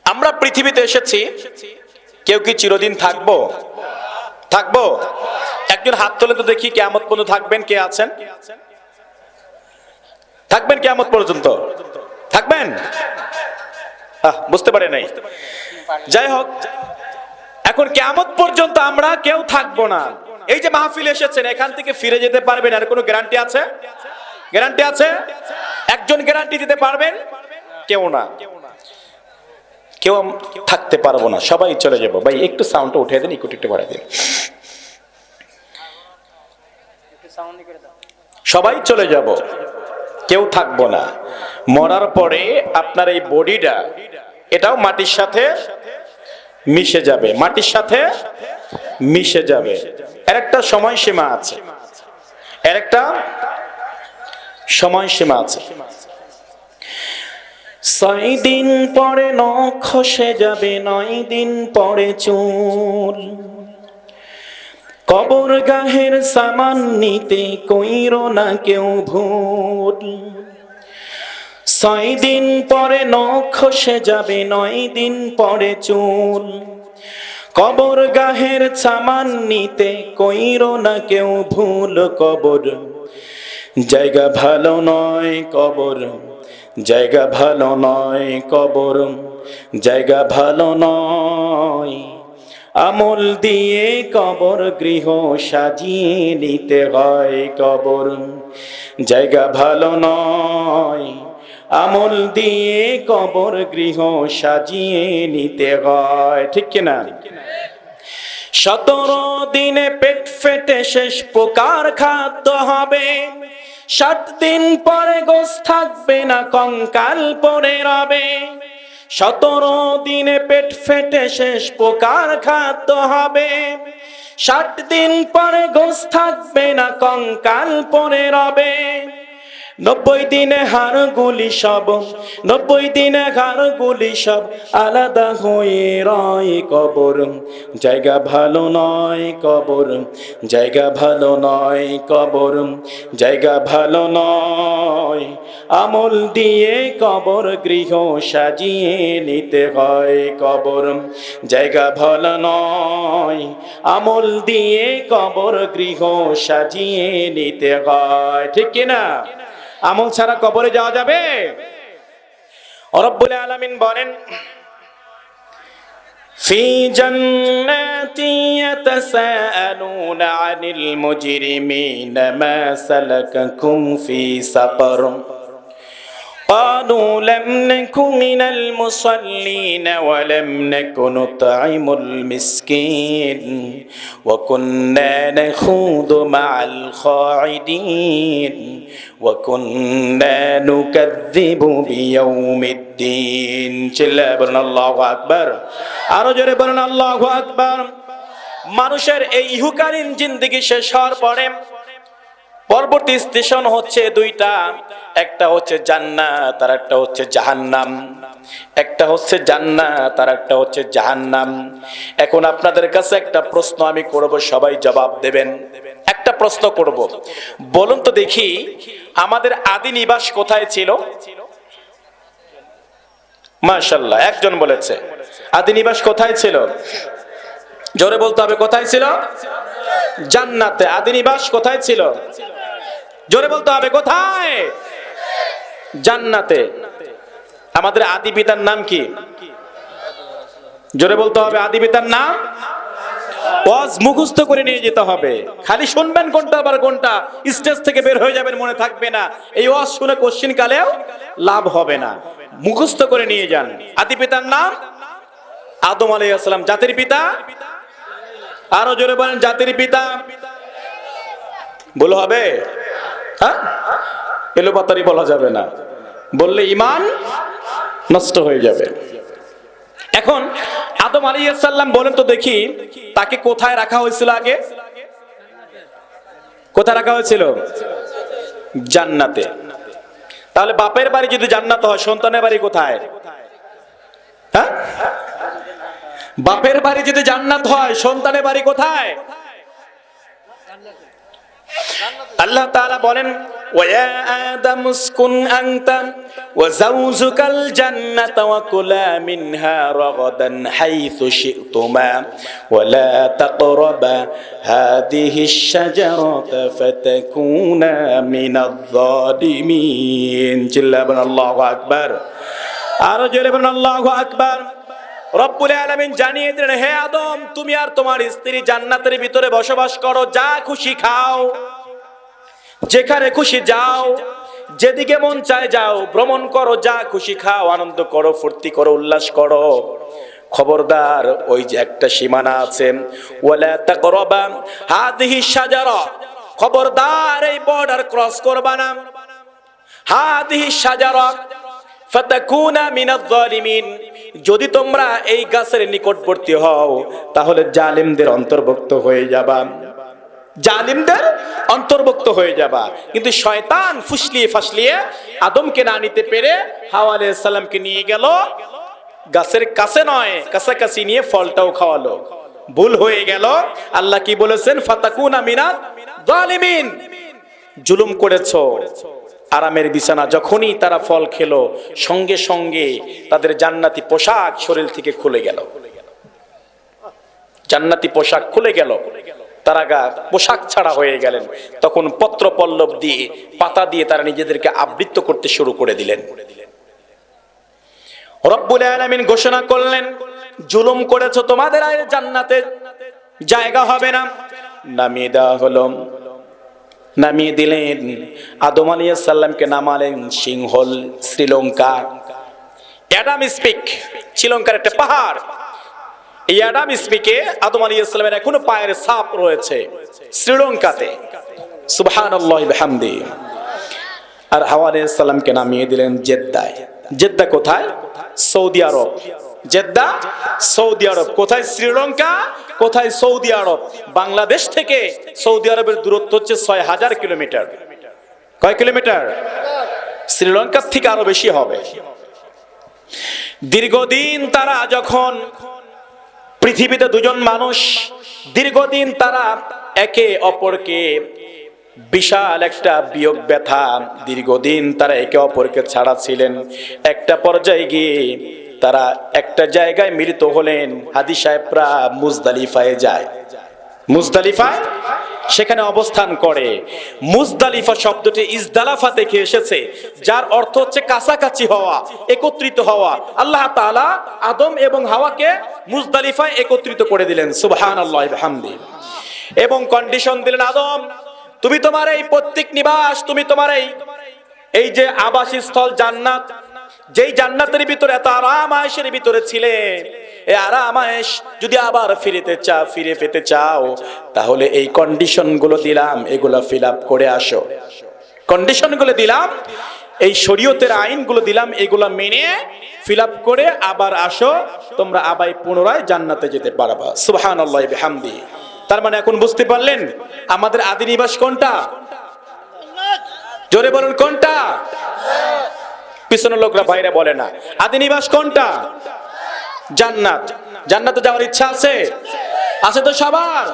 আমরা পৃথিবীতে এসেছি, কেউ কি চিরদিন থাকবো? থাকবো? একজন হাত তোলেন তো দেখি, কিয়ামত পর্যন্ত থাকবেন? কে আছেন? থাকবেন কিয়ামত পর্যন্ত? থাকবেন? বুঝতে পারে নাই। যাই হোক, এখন কিয়ামত পর্যন্ত আমরা কেউ থাকবো না। এই যে মাহফিল এসেছেন, এখান থেকে ফিরে যেতে পারবেন, আর কোনো গ্যারান্টি আছে? গ্যারান্টি আছে? একজন গ্যারান্টি দিতে পারবেন? কেউ না। কেউ থাকতে পারবো না, সবাই চলে যাবো। ভাই একটু সাউন্ডটা উঠিয়ে দিন, একটু বাড়াই দিন। সবাই চলে যাব, কেউ থাকবো না। মরার পরে আপনার এই বডিটা, এটাও মাটির সাথে মিশে যাবে। মাটির সাথে মিশে যাবে। এর একটা সময়সীমা আছে, এর একটা সময়সীমা আছে। 6 দিন পরে নখ খসে যাবে, 9 দিন পরে চুল। কবর গাহের সামান নিতে কইরো না কেউ ভুল। 6 দিন পরে নখ খসে যাবে, 9 দিন পরে চুল। কবর গাহের সামান নিতে কইরো না কেউ ভুল। কবর জায়গা ভালো নয়, কবর জায়গা ভালো নয়, কবর জায়গা ভালো নয়। আমল দিয়ে কবর গৃহ সাজিয়ে নিতে হয়। কবর জায়গা ভালো নয়, আমল দিয়ে কবর গৃহ সাজিয়ে নিতে হয়। ঠিক কিনা? 17 দিনে পেট ফেটে শেষ প্রকার খাদ্য হবে, 60 দিন পরে গোশ থাকবে না, কঙ্কাল পড়ে রবে। 17 দিনে পেট ফেটে শেষ প্রকার খাদ্য হবে, 60 দিন পরে গোশ থাকবে না, কঙ্কাল পড়ে রবে। 90 দিনে হাড়গুলি সব, 90 দিনে হাড়গুলি সব আলাদা হয়ে রয় কবর। জায়গা ভালো নয় কবর, জায়গা ভালো নয় কবর, জায়গা ভালো নয়। আমল দিয়ে কবর গৃহ সাজিয়ে নিতে হয় কবর, জায়গা ভালো নয়। আমল দিয়ে কবর গৃহ সাজিয়ে নিতে হয়, ঠিক কিনা? আমল ছাড়া কবরে যাওয়া যাবে? রব্বুল আলামিন বলেন, ফি জান্নাতি ইয়াতাসাআলুনা আনিল মুজরিমিনা মা সালাকাকুম ফি সাকার قالوا لم نك من المصلين ولم نك نطعم المسكين وكنا نخوض مع الخاعدين وكنا نكذب بيوم الدين চিল্লায়ে বলেন আল্লাহু আকবার, আরো জোরে বলেন আল্লাহু আকবার। মানুষের এই ইহকালীন জিন্দেগি শেষ হওয়ার পরে পরবর্তী স্টেশন হচ্ছে দুইটা, একটা হচ্ছে জান্নাত আর একটা হচ্ছে জাহান্নাম। একটা হচ্ছে জান্নাত আর একটা হচ্ছে জাহান্নাম। এখন আপনাদের কাছে একটা প্রশ্ন আমি করব, সবাই জবাব দেবেন। একটা প্রশ্ন করব, বলুন তো দেখি আমাদের আদি নিবাস কোথায় ছিল? মাশাআল্লাহ, একজন বলেছে। আদি নিবাস কোথায় ছিল? জোরে বলতে হবে, কোথায় ছিল? জান্নাতে। আদি নিবাস কোথায় ছিল? জোরে বলতে হবে, কোথায়? জান্নাতে। আমাদের আদি পিতার নাম কি? জোরে বলতে হবে, আদি পিতার নাম? ওয়াজ মুখস্থ করে নিয়ে যেতে হবে, খালি শুনবেন কোনটা আবার কোনটা, স্টেজ থেকে বের হয়ে যাবেন, মনে থাকবে না। এই ওয়াজ শুনে কোশ্চেন কালেও লাভ হবে না, মুখস্থ করে নিয়ে যান। আদি পিতার নাম আদম আলাইহিস সালাম। জাতির পিতা? আরো জোরে বলেন, জাতির পিতা। ভুল হবে? হ্যাঁ, এলোপাতারি বলা যাবে না, বললে ঈমান নষ্ট হয়ে যাবে। এখন আদম আলাইহিস সালাম বলেন তো দেখি, তাকে কোথায় রাখা হয়েছিল আগে? কোথায় রাখা হয়েছিল? জান্নাতে। তাহলে বাপের বাড়ি যদি জান্নাত হয়, সন্তানের বাড়ি কোথায়? হ্যাঁ, বাপের বাড়ি যদি জান্নাত হয়, সন্তানের বাড়ি কোথায়? আল্লাহ তাআলা বলেন, ওয়া আদাম উসকুন আনতা ওয়া যাওজুকাল জান্নাতা ওয়া কুলা মিনহা রাগাদান হাইথু শি'তুমা ওয়া লা তাকরাবা হাদিহিশ শাজারাতা ফাতাকুনা মিনাজ যালিমিন। চিল্লায়ে বলেন আল্লাহু আকবার, আরো জোরে বলেন আল্লাহু আকবার। রব্বুল আলামিন জানিয়ে দিলেন, হে আদম, তুমি আর তোমার স্ত্রী জান্নাতের ভিতরে বসবাস করো, যা খুশি খাও, যেখানে খুশি যাও, যেদিকে মন চায় যাও, ভ্রমণ করো, যা খুশি খাও, আনন্দ করো, ফুর্তি করো, উল্লাস করো। খবরদার, ওই যে একটা সীমানা আছে, ওয়ালা তাকরাবা হাদিহি শাজারা, খবরদার এই বর্ডার ক্রস করবা না। হাদিহি শাজারা ফাতাকুনা মিনাজ যালিমিন, যদি তোমরা এই গাছের নিকটবর্তী হও তাহলে জালিমদের অন্তর্ভুক্ত হয়ে যাবা, জালিমদের অন্তর্ভুক্ত হয়ে যাবা। কিন্তু শয়তান ফুসলিয়ে ফাসলিয়ে আদমকে না নিতে পেরে হাওয়া আলাইহিস সালামকে নিয়ে গেল গাছের কাছে নয়, কাছাকাছি নিয়ে ফলটাও খাওয়ালো। ভুল হয়ে গেল। আল্লাহ কি বলেছেন? ফাতাকুনা মিনাজ যালিমিন, জুলুম করেছো। আরামের বিছানা যখনই তারা ফল খেলো, সঙ্গে সঙ্গে তাদের জান্নাতি পোশাক শরীর থেকে খুলে গেল, জান্নাতি পোশাক খুলে গেল, তারা পোশাক ছাড়া হয়ে গেলেন। তখন পত্র পল্লব দিয়ে, পাতা দিয়ে তারা নিজেদেরকে আবৃত করতে শুরু করে দিলেন। রব্বুল আলামিন ঘোষণা করলেন, জুলুম করেছো, তোমাদের আর জান্নাতে জায়গা হবে না। নামিয়ে দেওয়া হলো, নামিয়ে দিলেন। আদম আলাইহিস সালামকে নামালেন সিংহল, শ্রীলঙ্কা, অ্যাডাম স্পিক, শ্রীলঙ্কার একটা পাহাড়। এই অ্যাডাম স্মিথে আদম আলাইহিস সালামের এখনো পায়ের ছাপ রয়েছে শ্রীলঙ্কাতে। সুবহানাল্লাহি বিহামদি। আর হাওয়া আলাইহিস সালামকে নামিয়ে দিলেন জেদ্দায়। জেদ্দা কোথায়? সৌদি আরব। জেদ্দা সৌদি আরব। কোথায়? শ্রীলঙ্কা। কোথায়? সৌদি আরব। বাংলাদেশ থেকে সৌদি আরবের দূরত্ব হচ্ছে ৬০০০ কিলোমিটার। কয় কিলোমিটার? শ্রীলঙ্কার থেকে আরো বেশি হবে। দীর্ঘদিন তারা যখন পৃথিবীতে দুজন মানুষ দীর্ঘদিন তারা একে অপরকে বিশাল একটা বিয়োগ ব্যথা, দীর্ঘদিন তারা একে অপরকে ছাড়া ছিলেন। একটা পর্যায়ে গিয়ে তারা একটা জায়গায় মিলিত হলেন। হাদী সাহেবরা মুজদালিফায় যায়। মুজদালিফায় সেখানে অবস্থান করে। মুজদালিফা শব্দটি ইজদালাফা থেকে এসেছে, যার অর্থ হচ্ছে কাছাকাছি হওয়া, একত্রিত হওয়া। আল্লাহ তাআলা আদম এবং হাওয়াকে মুজদালিফায় একত্রিত করে দিলেন। সুবহানাল্লাহি ওয়া বিহামদি। এবং কন্ডিশন দিলেন, আদম তুমি তোমার এই পৈতৃক নিবাস, তুমি তোমার এই যে আবাসস্থল জান্নাত, যেই জান্নাতের ভিতরে এত আরাম আয়েশের ভিতরে ছিলে, এই আরাম আয়েশ যদি আবার ফিরে পেতে চাও, তাহলে এই কন্ডিশন গুলো দিলাম, এগুলো ফিল আপ করে আসো। কন্ডিশন গুলো দিলাম, এই শরীয়তের আইনগুলো দিলাম, এগুলো মেনে ফিল আপ করে আবার আসো, তোমরা আবার পুনরায় জান্নাতে যেতে পারবা। সুবহানাল্লাহি বিহামদি। তার মানে এখন বুঝতে পারলেন আমাদের আদি নিবাস কোনটা? জোরে বলুন কোনটা? পিছনের লোকরা বাইরে বলে না। আদি নিবাস কোনটা? জান্নাত। জান্নাতে যাওয়ার ইচ্ছা আছে? আছে তো সবার?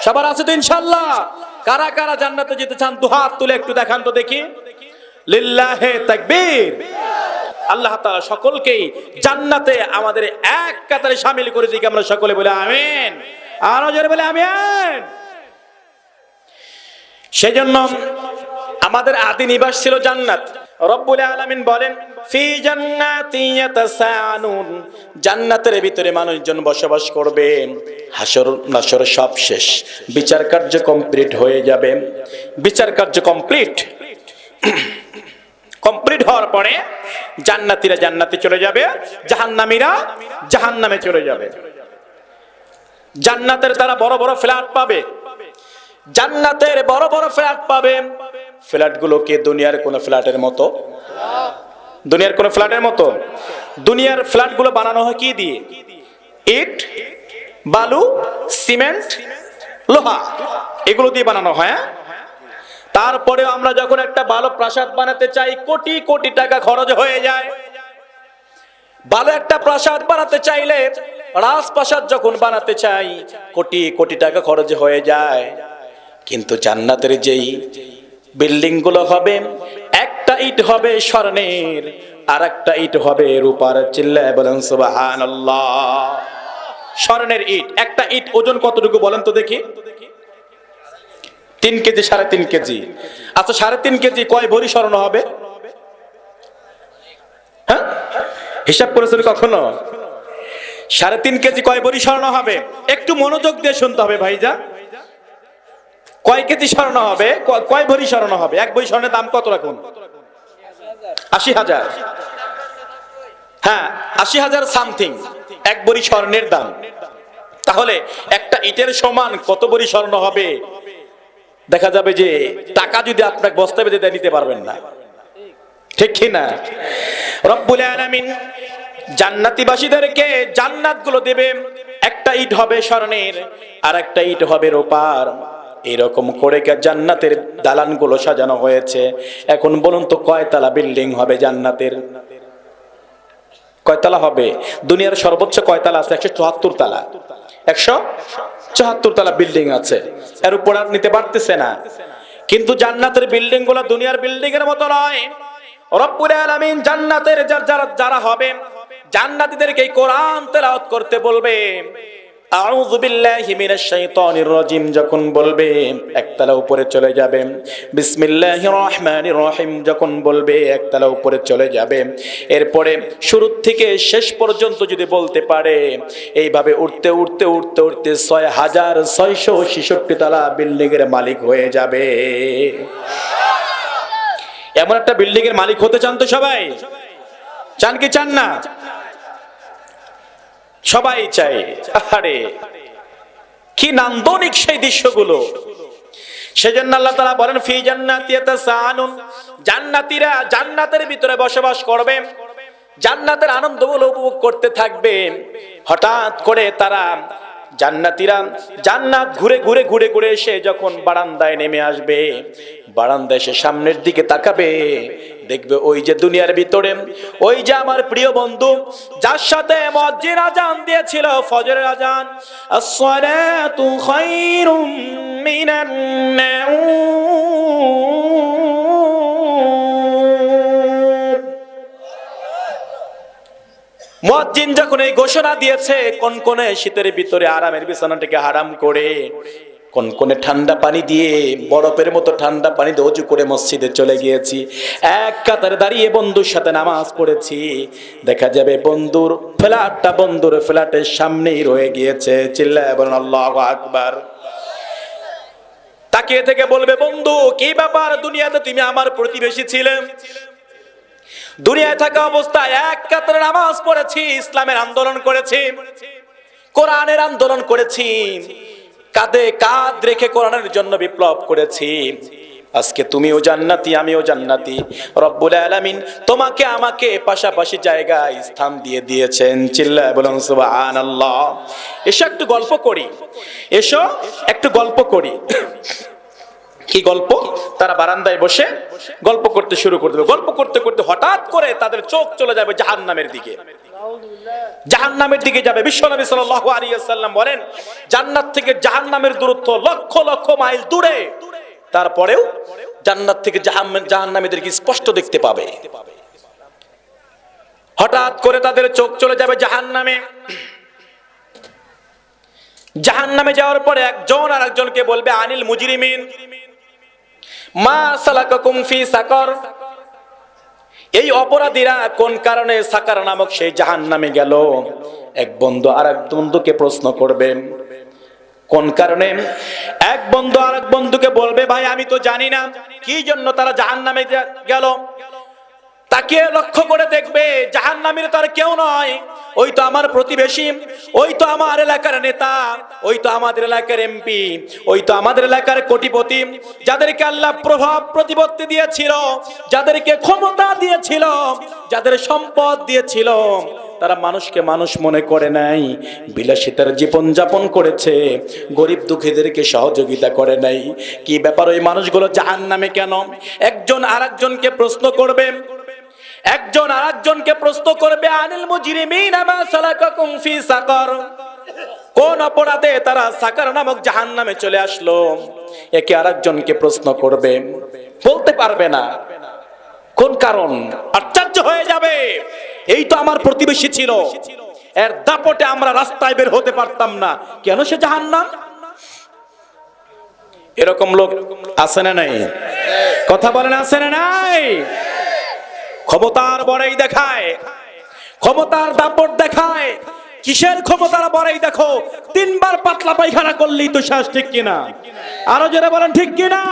সবার আছে তো ইনশাআল্লাহ? কারা কারা জান্নাতে যেতে চান দুহাত তুলে একটু দেখান তো দেখি। লিল্লাহে তাকবীর। আল্লাহ তাআলা সকলকেই জান্নাতে আমাদের এক কাতারে শামিল করে দিক। আমরা সকলে বলে আমিন। আরো জোরে বলে আমিন। সেজন্য আমাদের আদি নিবাস ছিল জান্নাত। রব্বুল আলামিন বলেন ফি জান্নাতি ইয়াতাসাআলুন, জান্নাতের ভিতরে মানুষজন বসবাস করবে। হাসর নাসর সব শেষ, বিচার কার্য কমপ্লিট হয়ে যাবে। বিচার কার্য কমপ্লিট হওয়ার পরে জান্নাতীরা জান্নাতে চলে যাবে, জাহান্নামীরা জাহান্নামে চলে যাবে। জান্নাতের তারা বড় বড় ফ্ল্যাট পাবে। জান্নাতের বড় বড় ফ্ল্যাট পাবে। ফ্ল্যাটগুলোকে দুনিয়ার কোন ফ্ল্যাটের মতো? দুনিয়ার কোন ফ্ল্যাটের মতো? দুনিয়ার ফ্ল্যাটগুলো বানানো হয় কি দিয়ে? ইট, বালু, সিমেন্ট, লোহা, এগুলো দিয়ে বানানো হয়। তারপরে আমরা যখন একটা ভালো প্রাসাদ বানাতে চাই, কোটি কোটি টাকা খরচ হয়ে যায়। ভালো একটা প্রাসাদ বানাতে চাইলে, রাজপ্রাসাদ যখন বানাতে চাই, কোটি কোটি টাকা খরচ হয়ে যায়। কিন্তু জান্নাতের যেই বিল্ডিং গুলো হবে, একটা ইট হবে স্বর্ণের, আর একটা ইট হবে রূপার। চিল্লায় বলেন সুবহানাল্লাহ। স্বর্ণের ইট। একটা ইট ওজন কতটুকু বলেন তো দেখি? 3 কেজি, 3.5 কেজি। আচ্ছা 3.5 কেজি কয় ভরি স্বর্ণ হবে? হ্যাঁ, হিসাব করেছেন কখনো? 3.5 কেজি কয় ভরি স্বর্ণ হবে? একটু মনোযোগ দিয়ে শুনতে হবে ভাইজা। কয় কেজি স্বর্ণ হবে? কয় ভরি স্বর্ণ হবে? এক ভরি স্বর্ণের দাম কত রাখুন? 80,000। হ্যাঁ, 80,000 সামথিং এক ভরি স্বর্ণের দাম। তাহলে একটা ইটের সমান কত ভরি স্বর্ণ হবে? দেখা যাবে যে টাকা যদি আপনাকে বস্তায় বেঁধে নিতে পারবেন না, ঠিক কি না? রব্বুল আলামিন জান্নাতীবাসীদেরকে জান্নাতগুলো দেবে। একটা ইট হবে স্বর্ণের, আর একটা ইট হবে রূপার। এরকম করে জান্নাতের দালানগুলো সাজানো হয়েছে। এখন বলুন তো কয়তলা বিল্ডিং হবে জান্নাতের? কয়তলা হবে? দুনিয়ার সর্বোচ্চ কয়তলা আছে? 174 তলা। 174 তলা বিল্ডিং আছে। এর উপর আর নিতে পারতেছে না। কিন্তু জান্নাতের বিল্ডিং গুলো দুনিয়ার বিল্ডিং এর মতো নয়। রব্বুল আলামিন জান্নাতের যারা হবে, জান্নাতীদেরকে কোরআন তেলাওয়াত করতে বলবে। আউযু বিল্লাহি মিনাশ শাইতানির রাজিম যখন বলবে, একতলা উপরে চলে যাবে। বিসমিল্লাহির রহমানির রহিম যখন বলবে, একতলা উপরে চলে যাবে। এরপরে শুরু থেকে শেষ পর্যন্ত যদি বলতে পারে, এইভাবে উঠতে উঠতে উঠতে উঠতে 6,666 তলা বিল্ডিং এর মালিক হয়ে যাবে। এমন একটা বিল্ডিং এর মালিক হতে চান তো সবাই? চান কি চান না? সবাই চায়। আরে কি নান্দনিক সেই দৃশ্যগুলো। সেজন্য আল্লাহ তাআলা বলেন ফি জান্নাতি ইয়াতাসাআলুন, জান্নাতীরা জান্নাতের ভিতরে বসবাস করবে, জান্নাতের আনন্দগুলো উপভোগ করতে থাকবে। হঠাৎ করে তারা জান্নাতীরা জান্নাত ঘুরে ঘুরে ঘুরে ঘুরে এসে যখন বারান্দায় নেমে আসবে, বারান্দায় এসে সামনের দিকে তাকাবে, দেখবে ওই যে দুনিয়ার ভিতরে ওই যে আমার প্রিয় বন্ধু যার সাথে মুয়াজ্জিন আজান দিয়েছিল ফজরের আজান, আসসালাতু খায়রুম মিনান নাউম। মুয়াজ্জিন যখন এই ঘোষণা দিয়েছে কনকনে শীতের ভিতরে আরামের বিছানাটাকে হারাম করে কনকনে ঠান্ডা পানি দিয়ে বরফের মতো ঠান্ডা পানি দিয়ে ওযু করে মসজিদে চলে গিয়েছি, এক কাতারে দাঁড়িয়ে বন্ধুর সাথে নামাজ পড়েছি, দেখা যাবে বন্ধুর ফ্ল্যাটের সামনেই রয়ে গিয়েছে। চিল্লায় বলেন আল্লাহু আকবার। তাকিয়ে থেকে বলবে বন্ধু কি ব্যাপার, দুনিয়াতে তুমি আমার প্রতিবেশী ছিলে, দুনিয়ায় থাকা অবস্থায় এক কাতারে নামাজ পড়েছি, ইসলামের আন্দোলন করেছি, কোরআনের আন্দোলন করেছি, কাঁধে কাঁধ রেখে কোরআনের জন্য বিপ্লব করেছি, আজকে তুমিও জান্নাতি আমিও জান্নাতি, রব্বুল আলামিন তোমাকে আমাকে পাশাপাশি জায়গায় স্থান দিয়ে দিয়েছেন। চিল্লায় বলুন সুবহানাল্লাহ। এসো একটু গল্প করি, এসো একটু গল্প করি। কি গল্প? তারা বারান্দায় বসে গল্প করতে শুরু করে দেবে। গল্প করতে করতে হঠাৎ করে তাদের চোখ চলে যাবে জাহান্নামের দিকে, জাহান্নামের দিকে যাবে। বিশ্বনবী সাল্লাল্লাহু আলাইহি ওয়াসাল্লাম বলেন জান্নাত থেকে জাহান্নামের দূরত্ব লক্ষ লক্ষ মাইল দূরে, তারপরেও জান্নাত থেকে জাহান্নামীদেরকে স্পষ্ট দেখতে পাবে। হঠাৎ করে তাদের চোখ চলে যাবে জাহান্নামে। জাহান্নামে যাওয়ার পরে একজন আর একজনকে বলবে আনিল মুজরিমিন মা সালাকাকুম ফি সাকার, এই অপরাধীরা কোন কারণে সাকার নামক সেই জাহান্নামে গেল। এক বন্ধু আর এক বন্ধুকে প্রশ্ন করবে কোন কারণে। এক বন্ধু আর এক বন্ধুকে বলবে ভাই আমি তো জানি না কি জন্য তারা জাহান্নামে গেল। তাকে লক্ষ্য করে দেখবে জাহান্নামীরা তার কেউ নয়, ওই তো আমার প্রতিবেশী, ওই তো আমার এলাকার নেতা, ওই তো আমাদের এলাকার এমপি, ওই তো আমাদের এলাকার কোটিপতি, যাদেরকে আল্লাহ প্রভাব প্রতিপত্তি দিয়েছিল, যাদেরকে ক্ষমতা দিয়েছিল, যাদের সম্পদ দিয়েছিল, তারা মানুষকে মানুষ মনে করে নাই, বিলাসিতার জীবন যাপন করেছে, গরিব দুঃখীদেরকে সহযোগিতা করে নাই। কি ব্যাপার ওই মানুষগুলো জাহান্নামে কেন? একজন আরেকজনকে প্রশ্ন করবে, একজন আরেকজনকে প্রশ্ন করবে আনিল মুজরিমিনা মা সালাকাকুম ফি সাকার, কোন অপরাধে তারা সাকার নামক জাহান্নামে চলে আসলো। একে আরেকজনকে প্রশ্ন করবে, বলতে পারবে না কোন কারণ, আশ্চর্য হয়ে যাবে। এই তো আমার প্রতিবেশী ছিল, এর দাপটে আমরা রাস্তায় বের হতে পারতাম না, কেন সে জাহান্নাম? এরকম লোক আছে না নাই? কথা বলেন আছে না নাই? ক্ষমতার বড়াই দেখায়, ক্ষমতার দাপট দেখায়। কিসের ক্ষমতার বড়াই দেখো, তিনবার পাতলা পায়খানা করলেই তো শ্বাস, ঠিক কিনা? আরো জোরে বলেন ঠিক কিনা?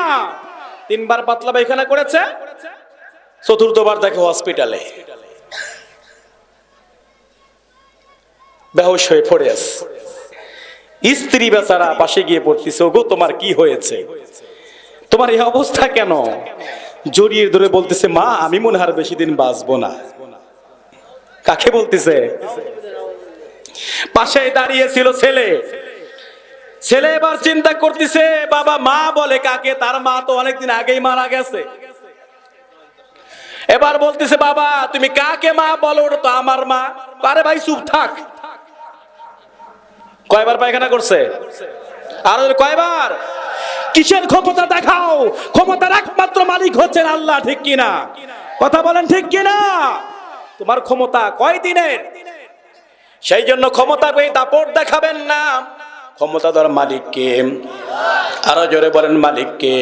তিনবার পাতলা পায়খানা করেছে, চতুর্থবার দেখো হসপিটালে বেহুশ হয়ে পড়ে আছে। স্ত্রী বেচারা পাশে গিয়ে পড়তেছে, ওগো তোমার কি হয়েছে, তোমার এই অবস্থা কেন? জড়িয়ে ধরে বলতেছে মা আমি মনে হয় বেশি দিন বাঁচবো না। কাকে বলতেছে? পাশে দাঁড়িয়ে ছিল ছেলে। ছেলে এবার চিন্তা করতেছে বাবা মা বলে কাকে, তার মা তো অনেকদিন আগেই মারা গেছে। এবার বলতেছে বাবা তুমি কাকে মা বলো, ওটা তো আমার মা। আরে ভাই চুপ থাক। কয়বার পায়খানা করছে? আর কয়বার? কিসের ক্ষমতা দেখাও? ক্ষমতার একমাত্র মালিক হচ্ছেন আল্লাহ, ঠিক কিনা? কথা বলেন ঠিক কিনা? তোমার ক্ষমতা কয় দিনের? সেই জন্য ক্ষমতা পেয়ে দাপট দেখাবেন না। ক্ষমতা দেওয়ার মালিককে, আরো জোরে বলেন মালিককে,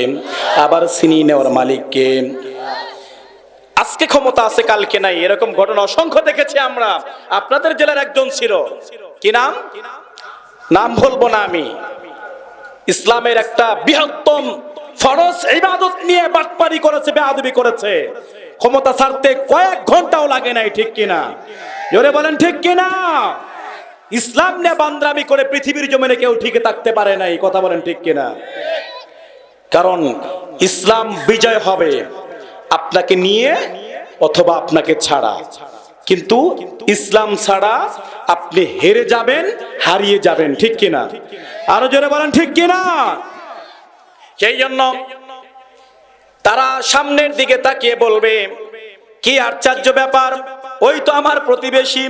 আবার ছিনিয়ে নেওয়ার মালিককে। আজকে ক্ষমতা আছে কালকে নাই, এরকম ঘটনা অসংখ্য দেখেছি আমরা। আপনাদের জেলার একজন ছিল, কি নাম? নাম বলবো না আমি। ইসলামের একটা বৃহত্তম ফরজ ইবাদত নিয়ে বাটপারি করেছে, বেয়াদবি করেছে। ক্ষমতা ছাড়তে কয়েক ঘন্টাও লাগে নাই, ঠিক কিনা? জোরে বলেন ঠিক কিনা? ইসলাম নিয়ে বান্দরামি করে পৃথিবীর জমিনে কেউ ঠিক থাকতে পারে নাই। কথা বলেন ঠিক কিনা? কারণ ইসলাম বিজয় হবে আপনাকে নিয়ে অথবা আপনাকে ছাড়া, কিন্তু ইসলাম ছাড়া আপনি হেরে যাবেন, হারিয়ে যাবেন। ঠিক কিনা? আরো জোরে বলেন ঠিক কিনা? সেই জন্য তারা সামনের দিকে তাকিয়ে বলবে, কি আশ্চর্য ব্যাপার, ওই তো আমার প্রতিবেশী,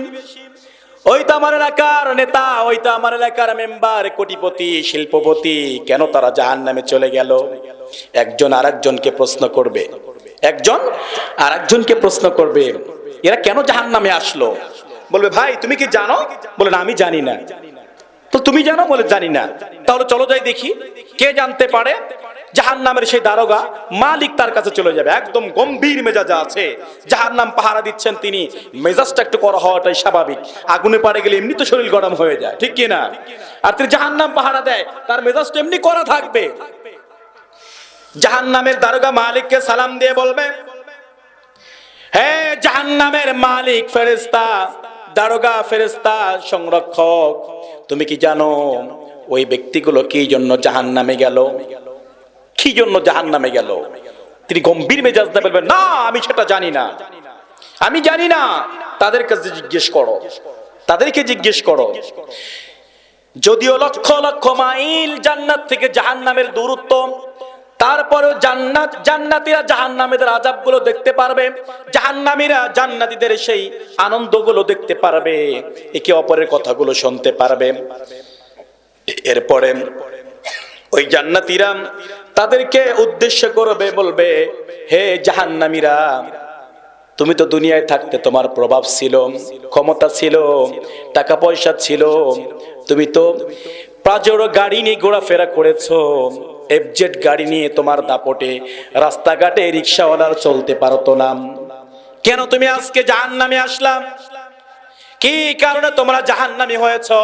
ওই তো আমার এলাকার নেতা, ওই তো আমার এলাকার মেম্বার, কোটিপতি, শিল্পপতি, কেন তারা জাহান্নামে চলে গেল? একজন আরেকজনকে প্রশ্ন করবে, একজন আরেকজনকে প্রশ্ন করবে, এরা কেন জাহান্নামে আসলো? বলবে, ভাই তুমি কি জানো? বলে, না আমি জানি না। তো তুমি জানো? বলে, জানি না। তাহলে চলো যাই দেখি কে জানতে পারে। জাহান্নামের সেই দারোগা মালিক তার কাছে চলে যাবে, একদম গম্ভীর মেজাজে আছে, জাহান্নাম পাহারা দিচ্ছেন তিনি, মেজাজটা একটু কড়া হওয়াটাই স্বাভাবিক, আগুনে পাড়ে গেলে এমনি তো শরীর গরম হয়ে যায়। ঠিক কিনা? আর তিনি জাহান্নাম পাহারা দেয়, তার মেজাজটা এমনি কড়া থাকবে। জাহান্নামের দারোগা মালিককে সালাম দিয়ে বলবে, হে জাহান্নামের মালিক, ফেরেশতা, দারোগা, ফেরেশতা, সংরক্ষক, তুমি কি জানো ওই ব্যক্তিগুলো কি জন্য জাহান্নামে গেল? কি জন্য জাহান্নামে গেল? তিনি গম্ভীর মেজাজ দিয়ে বলবেন, না আমি সেটা জানি না, আমি জানি না, তাদের কাছে জিজ্ঞেস করো, তাদেরকে জিজ্ঞেস করো। যদিও লক্ষ লক্ষ মাইল জান্নাত থেকে জাহান্নামের দূরত্ব, তারপরেও জান্নাতীরা জাহান্নামীদের আযাবগুলো দেখতে পারবে, জাহান্নামীরা জান্নাতীদের সেই আনন্দগুলো দেখতে পারবে, একে অপরের কথাগুলো শুনতে পারবে। এরপরে ওই জান্নাতীরা তাদেরকে উদ্দেশ্য করবে, বলবে, হে জাহান্নামীরা, তুমি তো দুনিয়ায় থাকতে তোমার প্রভাব ছিল, ক্ষমতা ছিল, টাকা পয়সা ছিল, তুমি তো পাজেরো গাড়ি নিয়ে ঘোরাফেরা করেছো, এফজেড গাড়ি নিয়ে তোমার দাপটে রাস্তাঘাটে রিক্সাওয়ালার চলতে পারতো না, কেন তুমি আজকে জাহান্নামে আসলাম? কি কারণে তোমরা জাহান্নামী হয়েছো?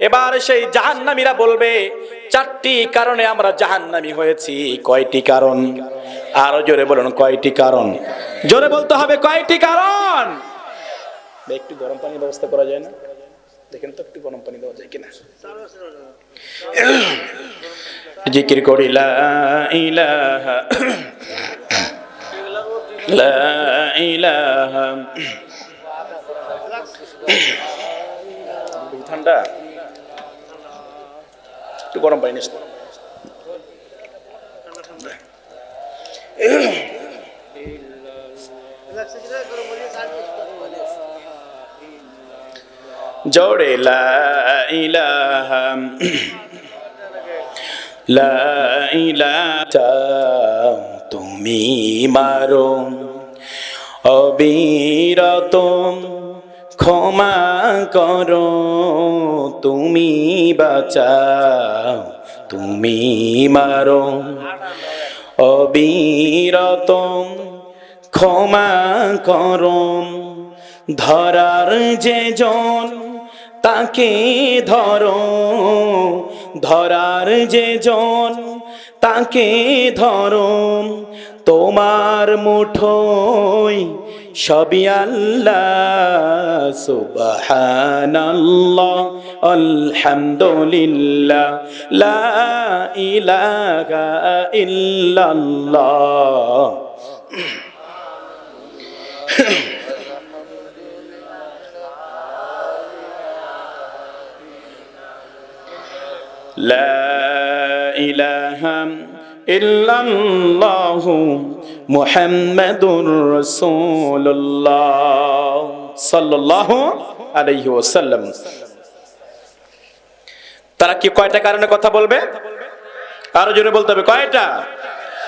এবার সেই জাহান্নামীরা বলবে, চারটি কারণে আমরা জাহান্নামী হয়েছি। কয়টি কারণ? আরো জোরে বলুন, কয়টি কারণ? জোরে বলতে হবে, কয়টি কারণ? একটু গরম পানির ব্যবস্থা করা যায় না? দেখেন তো একটু গরম পানি দেওয়া যায় কিনা। জিকির করি লা ইলাহা লা ইলাহা। ঠান্ডা, একটু গরম পানি নিস। জোরে লা ইলাহা লা ইলাহা, তুমি মারো অবিরত, ক্ষমা করো তুমি বাঁচাও, তুমি মারো অবিরত, ক্ষমা করো। ধরার যে জন তাকে ধরো, ধরার যে জন তাকে ধরো, তোমার মুঠোয় সবই আল্লাহ। সুবহানাল্লাহ আলহামদুলিল্লাহ লা ইলাহা ইল্লাল্লাহ। লা ইলাহা ইল্লাল্লাহু মুহাম্মাদুর রাসূলুল্লাহ সাল্লাল্লাহু আলাইহি ওয়াসাল্লাম। তারা কি কয়টা কারণে কথা বলবে? আরো জোরে বলতে হবে, কয়টা?